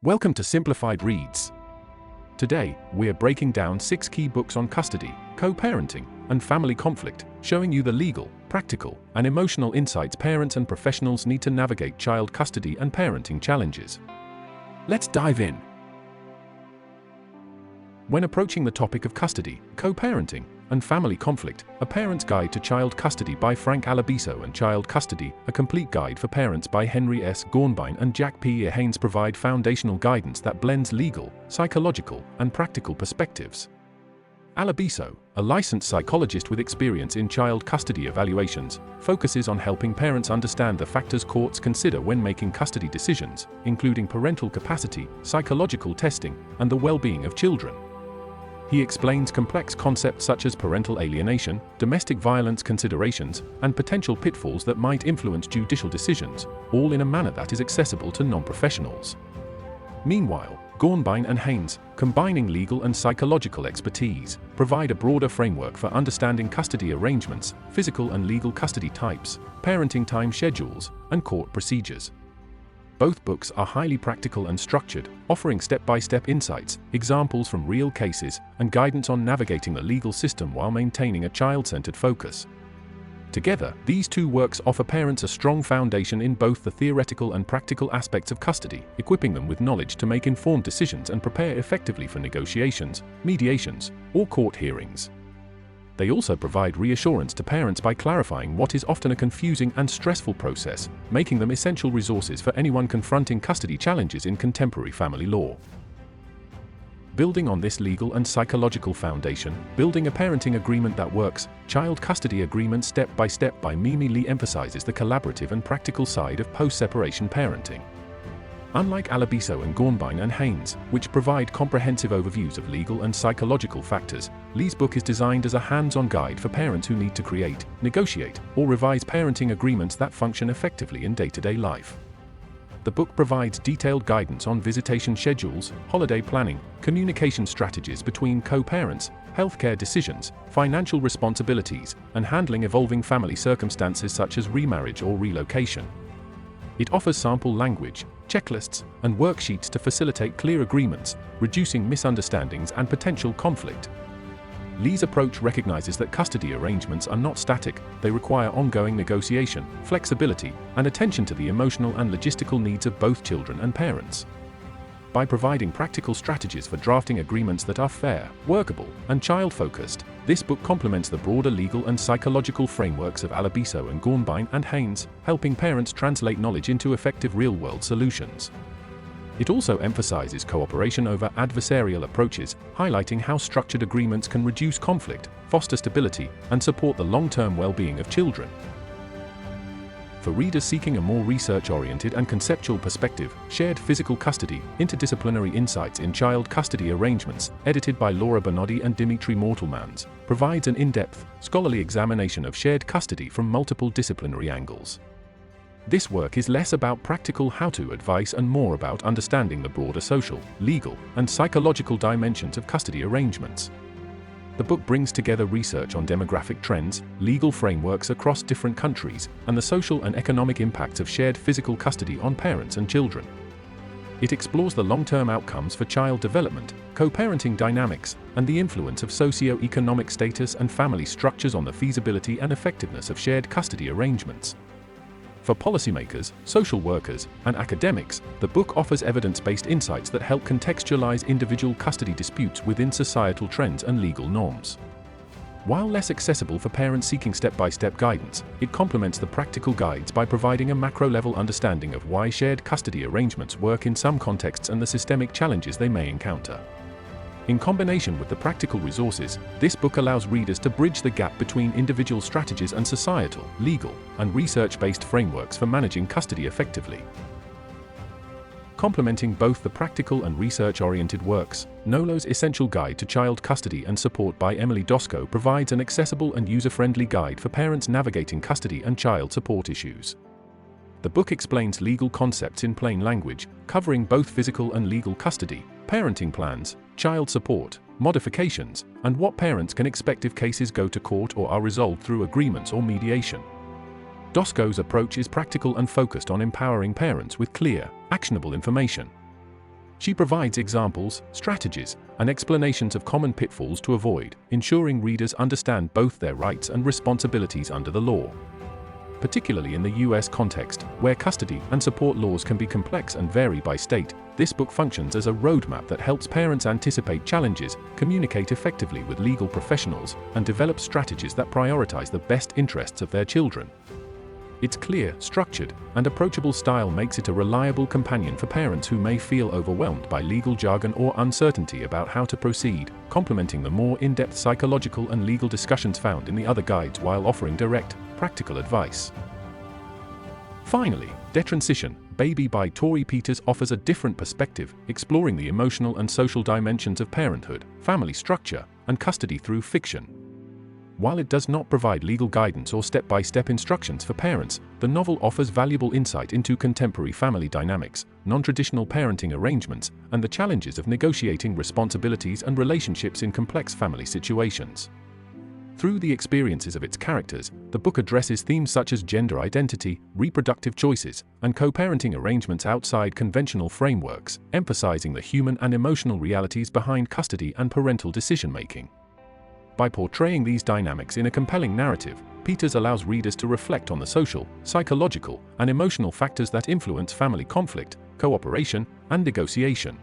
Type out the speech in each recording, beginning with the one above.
Welcome to Simplified Reads. Today, we're breaking down 6 key books on custody, co-parenting, and family conflict, showing you the legal, practical, and emotional insights parents and professionals need to navigate child custody and parenting challenges. Let's dive in. When approaching the topic of custody, co-parenting, and family conflict, A Parent's Guide to Child Custody by Frank Alabiso and Child Custody, A Complete Guide for Parents by Henry S. Gornbein and Jack P. Haynes provide foundational guidance that blends legal, psychological, and practical perspectives. Alabiso, a licensed psychologist with experience in child custody evaluations, focuses on helping parents understand the factors courts consider when making custody decisions, including parental capacity, psychological testing, and the well-being of children. He explains complex concepts such as parental alienation, domestic violence considerations, and potential pitfalls that might influence judicial decisions, all in a manner that is accessible to non-professionals. Meanwhile, Gornbein and Haynes, combining legal and psychological expertise, provide a broader framework for understanding custody arrangements, physical and legal custody types, parenting time schedules, and court procedures. Both books are highly practical and structured, offering step-by-step insights, examples from real cases, and guidance on navigating the legal system while maintaining a child-centered focus. Together, these two works offer parents a strong foundation in both the theoretical and practical aspects of custody, equipping them with knowledge to make informed decisions and prepare effectively for negotiations, mediations, or court hearings. They also provide reassurance to parents by clarifying what is often a confusing and stressful process, making them essential resources for anyone confronting custody challenges in contemporary family law. Building on this legal and psychological foundation, Building a Parenting Agreement That Works, Child Custody Agreement Step by Step by Mimi Lee emphasizes the collaborative and practical side of post-separation parenting. Unlike Alabiso and Gornbein and Haynes, which provide comprehensive overviews of legal and psychological factors, Lee's book is designed as a hands-on guide for parents who need to create, negotiate, or revise parenting agreements that function effectively in day-to-day life. The book provides detailed guidance on visitation schedules, holiday planning, communication strategies between co-parents, healthcare decisions, financial responsibilities, and handling evolving family circumstances such as remarriage or relocation. It offers sample language, checklists, and worksheets to facilitate clear agreements, reducing misunderstandings and potential conflict. Lee's approach recognizes that custody arrangements are not static, they require ongoing negotiation, flexibility, and attention to the emotional and logistical needs of both children and parents. By providing practical strategies for drafting agreements that are fair, workable, and child-focused, this book complements the broader legal and psychological frameworks of Alabiso and Gornbein and Haynes, helping parents translate knowledge into effective real-world solutions. It also emphasizes cooperation over adversarial approaches, highlighting how structured agreements can reduce conflict, foster stability, and support the long-term well-being of children. For readers seeking a more research-oriented and conceptual perspective, Shared Physical Custody, Interdisciplinary Insights in Child Custody Arrangements, edited by Bernardi and Dimitri Mortelmans, provides an in-depth, scholarly examination of shared custody from multiple disciplinary angles. This work is less about practical how-to advice and more about understanding the broader social, legal, and psychological dimensions of custody arrangements. The book brings together research on demographic trends, legal frameworks across different countries, and the social and economic impacts of shared physical custody on parents and children. It explores the long-term outcomes for child development, co-parenting dynamics, and the influence of socio-economic status and family structures on the feasibility and effectiveness of shared custody arrangements. For policymakers, social workers, and academics, the book offers evidence-based insights that help contextualize individual custody disputes within societal trends and legal norms. While less accessible for parents seeking step-by-step guidance, it complements the practical guides by providing a macro-level understanding of why shared custody arrangements work in some contexts and the systemic challenges they may encounter. In combination with the practical resources, this book allows readers to bridge the gap between individual strategies and societal, legal, and research-based frameworks for managing custody effectively. Complementing both the practical and research-oriented works, Nolo's Essential Guide to Child Custody and Support by Emily Doskow provides an accessible and user-friendly guide for parents navigating custody and child support issues. The book explains legal concepts in plain language, covering both physical and legal custody, parenting plans, child support, modifications, and what parents can expect if cases go to court or are resolved through agreements or mediation. Doskow's approach is practical and focused on empowering parents with clear, actionable information. She provides examples, strategies, and explanations of common pitfalls to avoid, ensuring readers understand both their rights and responsibilities under the law. Particularly in the US context, where custody and support laws can be complex and vary by state, this book functions as a roadmap that helps parents anticipate challenges, communicate effectively with legal professionals, and develop strategies that prioritize the best interests of their children. Its clear, structured, and approachable style makes it a reliable companion for parents who may feel overwhelmed by legal jargon or uncertainty about how to proceed, complementing the more in-depth psychological and legal discussions found in the other guides while offering direct, practical advice. Finally, Detransition, Baby by Torrey offers a different perspective, exploring the emotional and social dimensions of parenthood, family structure, and custody through fiction. While it does not provide legal guidance or step-by-step instructions for parents, the novel offers valuable insight into contemporary family dynamics, non-traditional parenting arrangements, and the challenges of negotiating responsibilities and relationships in complex family situations. Through the experiences of its characters, the book addresses themes such as gender identity, reproductive choices, and co-parenting arrangements outside conventional frameworks, emphasizing the human and emotional realities behind custody and parental decision-making. By portraying these dynamics in a compelling narrative, Peters allows readers to reflect on the social, psychological, and emotional factors that influence family conflict, cooperation, and negotiation.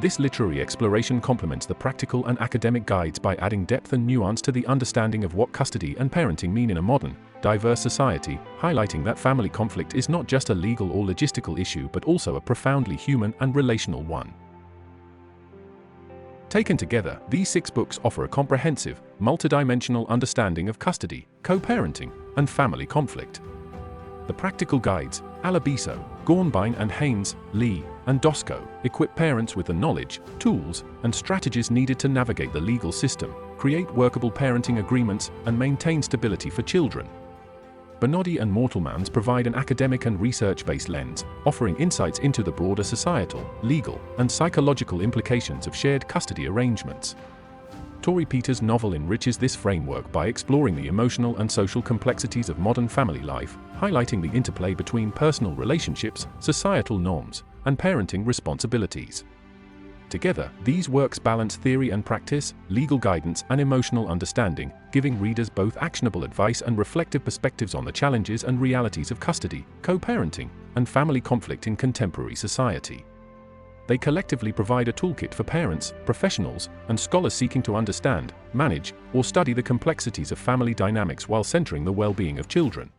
This literary exploration complements the practical and academic guides by adding depth and nuance to the understanding of what custody and parenting mean in a modern, diverse society, highlighting that family conflict is not just a legal or logistical issue but also a profoundly human and relational one. Taken together, these 6 books offer a comprehensive, multidimensional understanding of custody, co-parenting, and family conflict. The practical guides, Alabiso, Gornbein and Haynes, Lee, and Doskow, equip parents with the knowledge, tools, and strategies needed to navigate the legal system, create workable parenting agreements, and maintain stability for children. Bernardi and Mortelmans provide an academic and research-based lens, offering insights into the broader societal, legal, and psychological implications of shared custody arrangements. Torrey novel enriches this framework by exploring the emotional and social complexities of modern family life, highlighting the interplay between personal relationships, societal norms, and parenting responsibilities. Together, these works balance theory and practice, legal guidance and emotional understanding, giving readers both actionable advice and reflective perspectives on the challenges and realities of custody, co-parenting, and family conflict in contemporary society. They collectively provide a toolkit for parents, professionals, and scholars seeking to understand, manage, or study the complexities of family dynamics while centering the well-being of children.